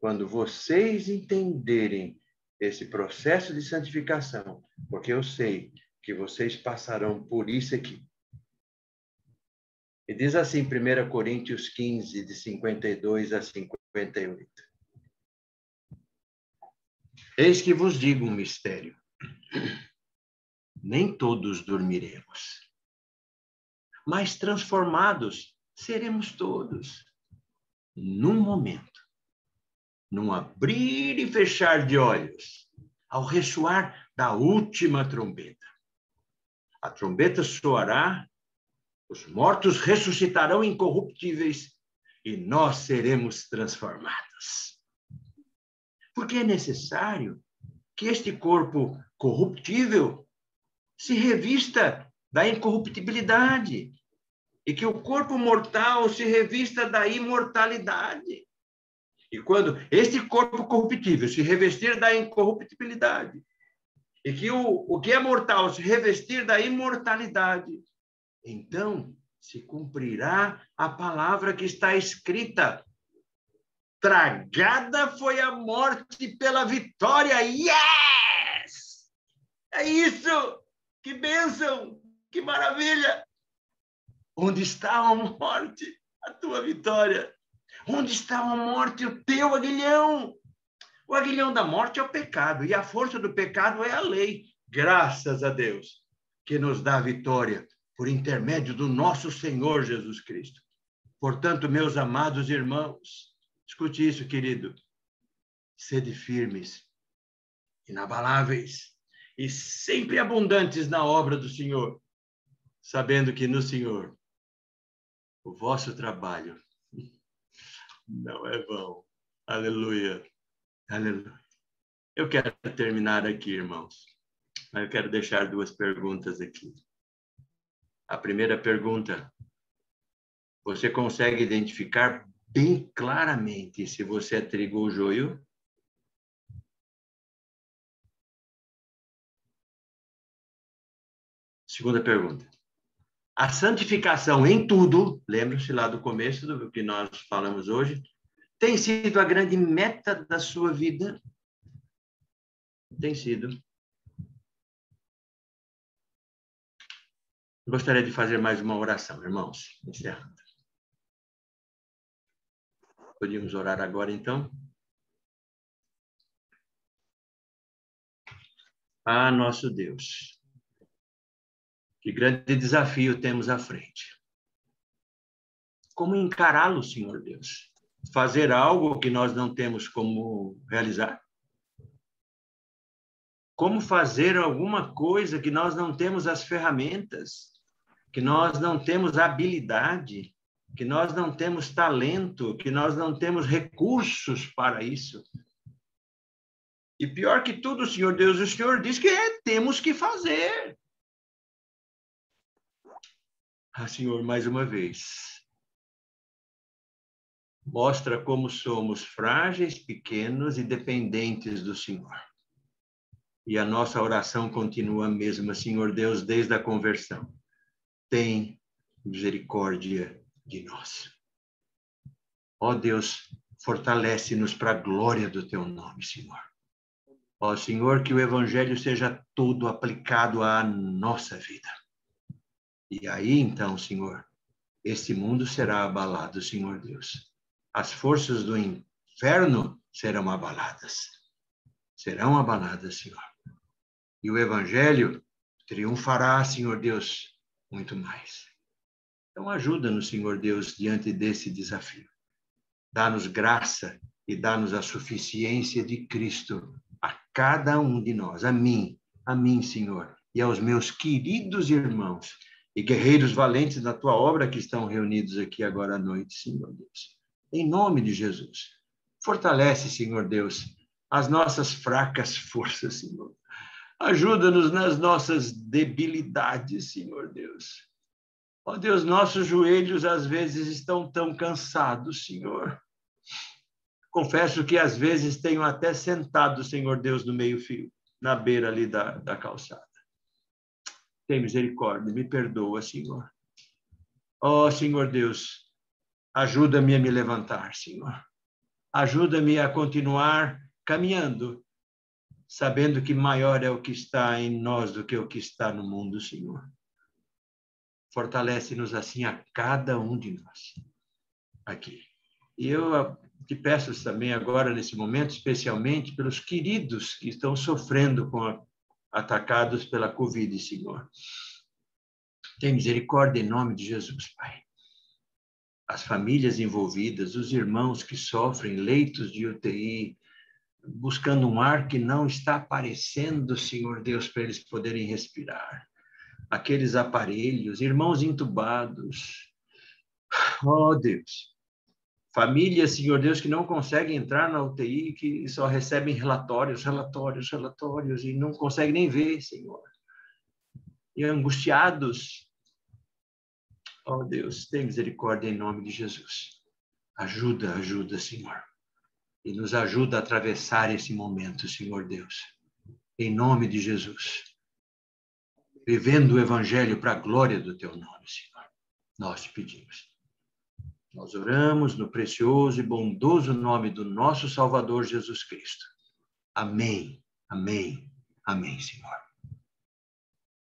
quando vocês entenderem esse processo de santificação, porque eu sei que vocês passarão por isso aqui. E diz assim, 1 Coríntios 15, de 52 a 58. Eis que vos digo um mistério. Nem todos dormiremos, mas transformados seremos todos, num momento, num abrir e fechar de olhos, ao ressoar da última trombeta. A trombeta soará, os mortos ressuscitarão incorruptíveis e nós seremos transformados. Porque é necessário que este corpo corruptível se revista da incorruptibilidade e que o corpo mortal se revista da imortalidade. E quando este corpo corruptível se revestir da incorruptibilidade e que o que é mortal se revestir da imortalidade, então se cumprirá a palavra que está escrita: tragada foi a morte pela vitória. Yes! É isso! Que bênção! Que maravilha! Onde está a morte? A tua vitória. Onde está a morte? O teu aguilhão. O aguilhão da morte é o pecado, e a força do pecado é a lei. Graças a Deus, que nos dá a vitória por intermédio do nosso Senhor Jesus Cristo. Portanto, meus amados irmãos, escute isso, querido. Sede firmes, inabaláveis e sempre abundantes na obra do Senhor, sabendo que no Senhor o vosso trabalho não é vão. Aleluia. Aleluia. Eu quero terminar aqui, irmãos, mas eu quero deixar 2 perguntas aqui. A primeira pergunta: você consegue identificar bem claramente se você é trigo ou joio? Segunda pergunta: a santificação em tudo, lembra-se lá do começo do que nós falamos hoje, tem sido a grande meta da sua vida? Tem sido. Gostaria de fazer mais uma oração, irmãos, encerrando. Podíamos orar agora, então? Ah, nosso Deus, que grande desafio temos à frente. Como encará-lo, Senhor Deus? Fazer algo que nós não temos como realizar? Como fazer alguma coisa que nós não temos as ferramentas, que nós não temos habilidade, que nós não temos talento, que nós não temos recursos para isso? E pior que tudo, Senhor Deus, o Senhor diz que temos que fazer. Ah, Senhor, mais uma vez, mostra como somos frágeis, pequenos e dependentes do Senhor. E a nossa oração continua a mesma, Senhor Deus, desde a conversão. Tem misericórdia de nós. Ó Deus, fortalece-nos para a glória do teu nome, Senhor. Ó Senhor, que o evangelho seja todo aplicado à nossa vida. E aí, então, Senhor, este mundo será abalado, Senhor Deus. As forças do inferno serão abaladas. Serão abaladas, Senhor. E o evangelho triunfará, Senhor Deus, muito mais. Então, ajuda-nos, Senhor Deus, diante desse desafio. Dá-nos graça e dá-nos a suficiência de Cristo a cada um de nós, a mim, Senhor, e aos meus queridos irmãos e guerreiros valentes da tua obra que estão reunidos aqui agora à noite, Senhor Deus. Em nome de Jesus. Fortalece, Senhor Deus, as nossas fracas forças, Senhor. Ajuda-nos nas nossas debilidades, Senhor Deus. Ó Deus, nossos joelhos às vezes estão tão cansados, Senhor. Confesso que às vezes tenho até sentado, Senhor Deus, no meio-fio, na beira ali da calçada. Tem misericórdia, me perdoa, Senhor. Ó Senhor Deus, ajuda-me a me levantar, Senhor. Ajuda-me a continuar caminhando, sabendo que maior é o que está em nós do que o que está no mundo, Senhor. Fortalece-nos assim a cada um de nós aqui. E eu te peço também agora, nesse momento, especialmente pelos queridos que estão sofrendo atacados pela Covid, Senhor. Tem misericórdia em nome de Jesus, Pai. As famílias envolvidas, os irmãos que sofrem, leitos de UTI, buscando um ar que não está aparecendo, Senhor Deus, para eles poderem respirar. Aqueles aparelhos, irmãos entubados. Oh, Deus. Famílias, Senhor Deus, que não conseguem entrar na UTI, que só recebem relatórios, e não conseguem nem ver, Senhor. E angustiados. Oh, Deus, tem misericórdia em nome de Jesus. Ajuda, Senhor. E nos ajuda a atravessar esse momento, Senhor Deus. Em nome de Jesus. Vivendo o Evangelho para a glória do Teu nome, Senhor. Nós te pedimos. Nós oramos no precioso e bondoso nome do nosso Salvador Jesus Cristo. Amém, amém, amém, Senhor.